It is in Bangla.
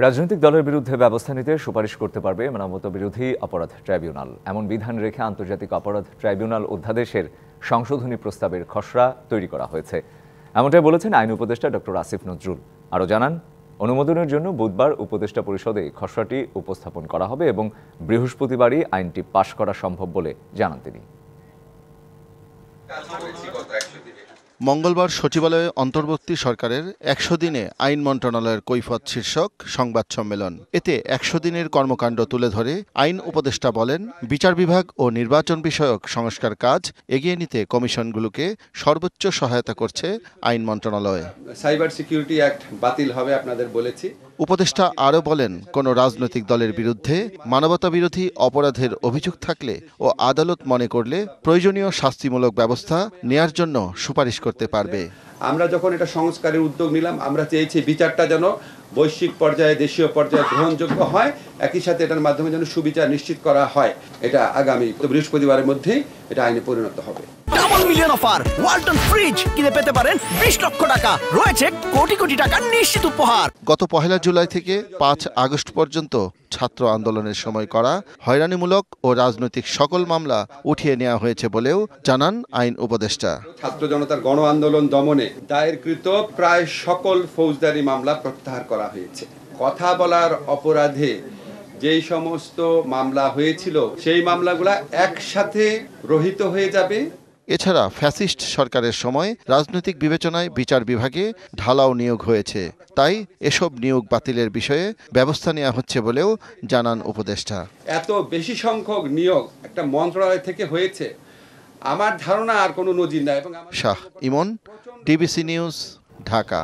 রাজনৈতিক দলের বিরুদ্ধে ব্যবস্থা নিতে সুপারিশ করতে পারবে মানবতা বিরোধী অপরাধ ট্রাইব্যুনাল। এমন বিধান রেখে আন্তর্জাতিক অপরাধ ট্রাইব্যুনাল অধ্যাদেশের সংশোধনী প্রস্তাবের খসড়া তৈরি করা হয়েছে। এমনটাই বলেছেন আইন উপদেষ্টা ডক্টর আসিফ নজরুল। আরও জানান, অনুমোদনের জন্য বুধবার উপদেষ্টা পরিষদে খসড়াটি উপস্থাপন করা হবে এবং বৃহস্পতিবারই আইনটি পাশ করা সম্ভব বলে জানান তিনি। মঙ্গলবার সচিবালয়ে অন্তর্বর্তী সরকারের ১০০ দিনে আইন মন্ত্রণালয়ের কৈফিয়ত শীর্ষক সংবাদ সম্মেলন। এতে ১০০ দিনের কর্মকাণ্ড তুলে ধরে আইন উপদেষ্টা বলেন, বিচার বিভাগ ও নির্বাচন বিষয়ক সংস্কার কাজ এগিয়ে নিতে কমিশনগুলোকে সর্বোচ্চ সহায়তা করছে আইন মন্ত্রণালয়। সাইবার সিকিউরিটি অ্যাক্ট বাতিল হবে আপনাদের বলেছি। উপদেষ্টা আরও বলেন, কোনো রাজনৈতিক দলের বিরুদ্ধে মানবতা বিরোধী অপরাধের অভিযোগ থাকলে ও আদালত মনে করলে প্রয়োজনীয় শাস্তিমূলক ব্যবস্থা নেয়ার জন্য সুপারিশ করতে পারবে। আমরা যখন এটা সংস্কারের উদ্যোগ নিলাম, আমরা চেয়েছি বিচারটা যেন বৈশ্বিক পর্যায়ে, দেশীয় পর্যায়ে গ্রহণযোগ্য হয়, একই সাথে এটার মাধ্যমে যেন সুবিচার নিশ্চিত করা হয়। এটা আগামী বৃহস্পতিবারের মধ্যেই এটা আইনে পরিণত হবে। Double million offer, Walton fridge কিনে পেতে পারেন 20 লক্ষ টাকা, রয়েছে কোটি কোটি টাকার নিশ্চিত উপহার। গত 1 জুলাই থেকে 5 আগস্ট পর্যন্ত ছাত্র আন্দোলনের সময় করা হয়রানিমূলক ও রাজনৈতিক সকল মামলা উঠিয়ে নেওয়া হয়েছে বলেও জানান আইন উপদেষ্টা। ছাত্র জনতার গণ আন্দোলন দমনে দায়েরকৃত প্রায় সকল ফৌজদারি মামলা প্রত্যাহার করা হয়েছে। কথা বলার অপরাধে যেই সমস্ত মামলা হয়েছিল সেই মামলাগুলা একসাথে রহিত হয়ে যাবে। এছাড়া ফ্যাসিস্ট সরকারের সময় রাজনৈতিক বিবেচনায় বিচার বিভাগে ঢালাও নিয়োগ হয়েছে, তাই এসব নিয়োগ বাতিলের বিষয়ে ব্যবস্থা নেওয়া হচ্ছে বলেও জানান উপদেষ্টা। এত বেশি সংখ্যক নিয়োগ একটা মন্ত্রণালয় থেকে হয়েছে, আমার ধারণা আর কোনো নজির নাই। এবং শাহ ইমন, ডিবিসি নিউজ, ঢাকা।